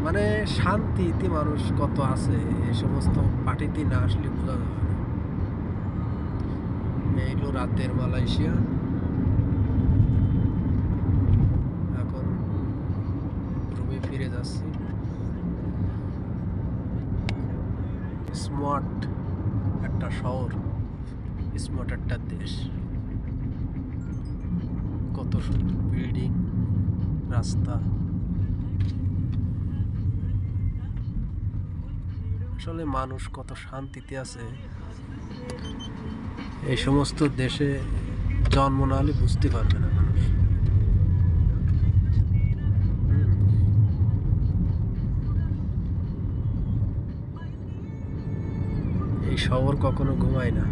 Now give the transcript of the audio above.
মানে শান্তিতে মানুষ কত আছে এই সমস্ত পার্টিতে না আসলে বোঝা যাবে না। এই হলো রাতের মালয়েশিয়া। এখন রুমে ফিরে যাচ্ছি। স্মার্ট একটা শহর, স্মার্ট একটা দেশ, কত সুন্দর বিল্ডিং, রাস্তা। আসলে মানুষ কত শান্তিতে আছে এই সমস্ত দেশে জন্ম না হলে বুঝতে পারবে না মানুষ। এই শহর কখনো ঘুমায় না।